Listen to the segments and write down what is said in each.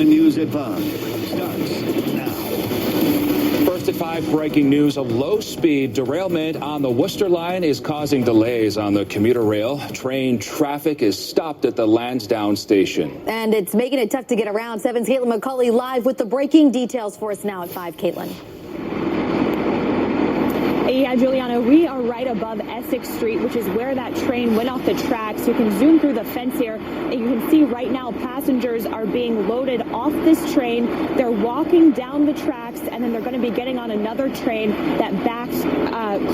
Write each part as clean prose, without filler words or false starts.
7 News at 5 starts now. First at 5, breaking news. A low-speed derailment on the Worcester line is causing delays on the commuter rail. Train traffic is stopped at the Lansdowne station. And it's making it tough to get around. 7's Caitlin McCauley live with the breaking details for us now at 5. Caitlin. Yeah, Juliana, we are right above Essex Street, which is where that train went off the tracks. You can zoom through the fence here, and you can see right now passengers are being loaded off this train. They're walking down the tracks, and then they're going to be getting on another train that backs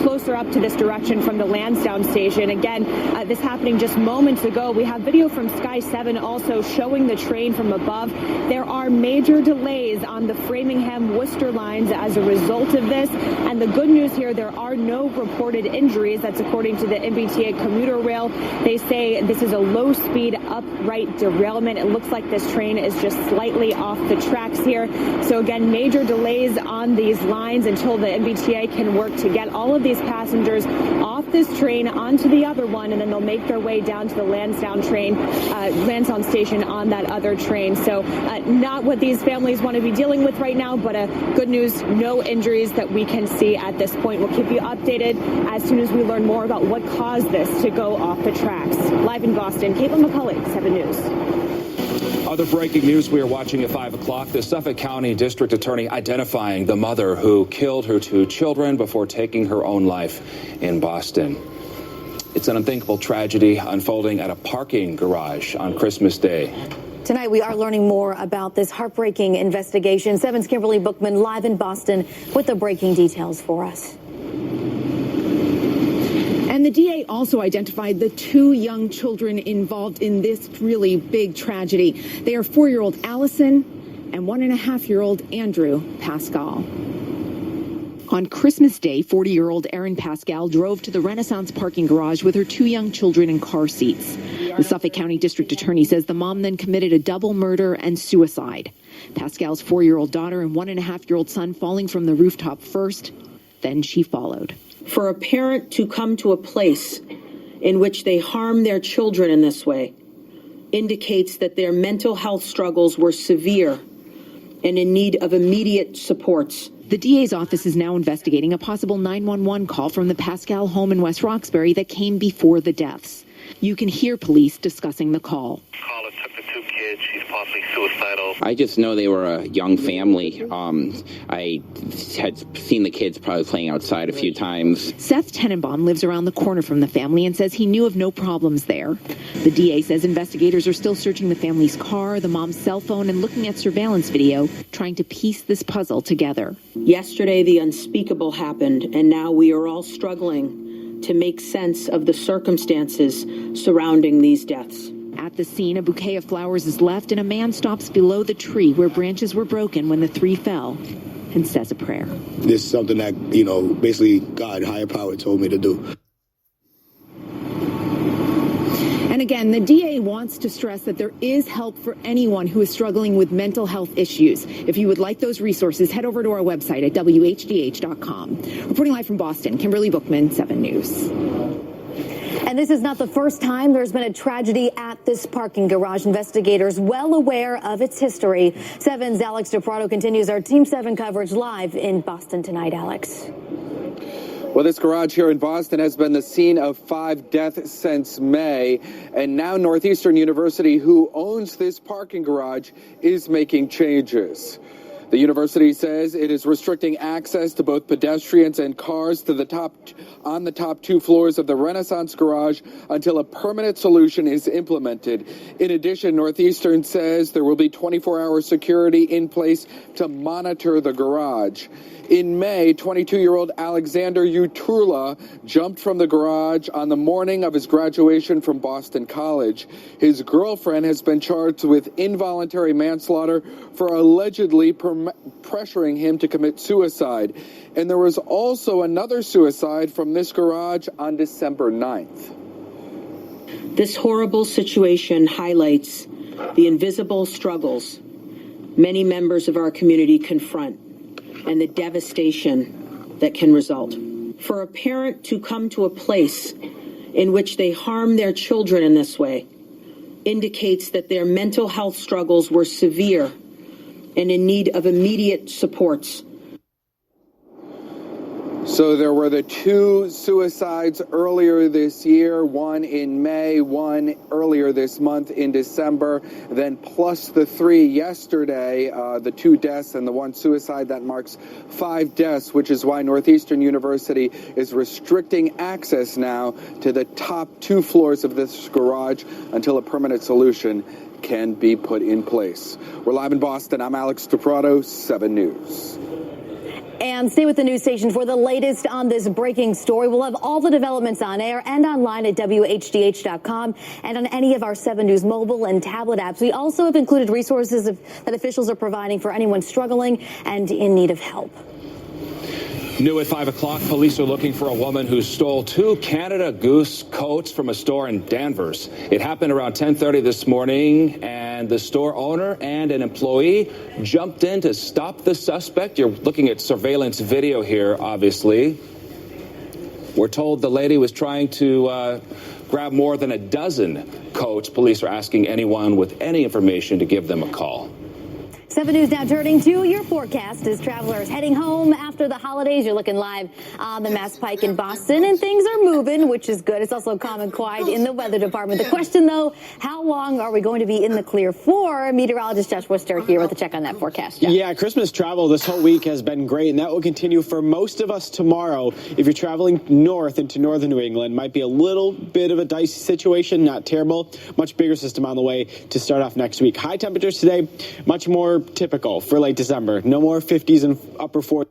closer up to this direction from the Lansdowne station. Again, this happening just moments ago. We have video from Sky 7 also showing the train from above. There are major delays on the Framingham-Worcester lines as a result of this, and the good news here, there are no reported injuries. That's according to the MBTA commuter rail. They say this is a low-speed upright derailment. It looks like this train is just slightly off the tracks here. So again, major delays on these lines until the MBTA can work to get all of these passengers off this train onto the other one, and then they'll make their way down to the Lansdowne Lansdowne station on that other train. So not what these families want to be dealing with right now, but good news, no injuries that we can see at this point. We'll keep you updated as soon as we learn more about what caused this to go off the tracks. Live in Boston, Caitlin McCauley, 7 News. Other breaking news we are watching at 5 o'clock. The Suffolk County District Attorney identifying the mother who killed her 2 children before taking her own life in Boston. It's an unthinkable tragedy unfolding at a parking garage on Christmas Day. Tonight, we are learning more about this heartbreaking investigation. 7's Kimberly Bookman live in Boston with the breaking details for us. And the DA also identified the 2 young children involved in this really big tragedy. They are 4-year-old Allison and 1.5-year-old Andrew Pascal. On Christmas Day, 40-year-old Erin Pascal drove to the Renaissance parking garage with her 2 young children in car seats. The Suffolk County District Attorney says the mom then committed a double murder and suicide. Pascal's 4-year-old daughter and 1.5-year-old son falling from the rooftop first, then she followed. For a parent to come to a place in which they harm their children in this way indicates that their mental health struggles were severe and in need of immediate supports. The DA's office is now investigating a possible 911 call from the Pascal home in West Roxbury that came before the deaths. You can hear police discussing the call. Caller took the 2 kids. She's possibly suicidal. I just know they were a young family. I had seen the kids probably playing outside a few times. Seth Tenenbaum lives around the corner from the family and says he knew of no problems there. The DA says investigators are still searching the family's car, the mom's cell phone, and looking at surveillance video, trying to piece this puzzle together. Yesterday, the unspeakable happened, and now we are all struggling to make sense of the circumstances surrounding these deaths. At the scene, a bouquet of flowers is left, and a man stops below the tree where branches were broken when the 3 fell and says a prayer. This is something that, basically God, higher power, told me to do. And again, the DA wants to stress that there is help for anyone who is struggling with mental health issues. If you would like those resources, head over to our website at WHDH.com. Reporting live from Boston, Kimberly Bookman, 7 News. And this is not the first time there's been a tragedy at this parking garage. Investigators well aware of its history. 7's Alex DePrado continues our Team 7 coverage live in Boston tonight. Alex. Well, this garage here in Boston has been the scene of 5 deaths since May, and now Northeastern University, who owns this parking garage, is making changes. The university says it is restricting access to both pedestrians and cars to the top 2 floors of the Renaissance garage until a permanent solution is implemented. In addition, Northeastern says there will be 24-hour security in place to monitor the garage. In May, 22-year-old Alexander Uturla jumped from the garage on the morning of his graduation from Boston College. His girlfriend has been charged with involuntary manslaughter for allegedly pressuring him to commit suicide. And there was also another suicide from this garage on December 9th. This horrible situation highlights the invisible struggles many members of our community confront and the devastation that can result. For a parent to come to a place in which they harm their children in this way indicates that their mental health struggles were severe and in need of immediate supports. So there were the 2 suicides earlier this year, one in May, one earlier this month in December, then plus the 3 yesterday, the 2 deaths and the 1 suicide. That marks 5 deaths, which is why Northeastern University is restricting access now to the top 2 floors of this garage until a permanent solution can be put in place. We're live in Boston. I'm Alex DePrado, 7 News. And stay with the news station for the latest on this breaking story. We'll have all the developments on air and online at WHDH.com and on any of our 7 News mobile and tablet apps. We also have included resources that officials are providing for anyone struggling and in need of help. New at 5 o'clock, police are looking for a woman who stole 2 Canada Goose coats from a store in Danvers. It happened around 10:30 this morning, and the store owner and an employee jumped in to stop the suspect. You're looking at surveillance video here, obviously. We're told the lady was trying to grab more than a dozen coats. Police are asking anyone with any information to give them a call. 7 News now turning to your forecast as travelers heading home after the holidays. You're looking live on the Mass Pike in Boston, and things are moving, which is good. It's also calm and quiet in the weather department. The question, though, how long are we going to be in the clear for? Meteorologist Josh Worcester here with a check on that forecast. Jeff. Yeah, Christmas travel this whole week has been great, and that will continue for most of us tomorrow. If you're traveling north into northern New England, might be a little bit of a dicey situation, not terrible. Much bigger system on the way to start off next week. High temperatures today, much more typical for late December. No more 50s and upper 40s.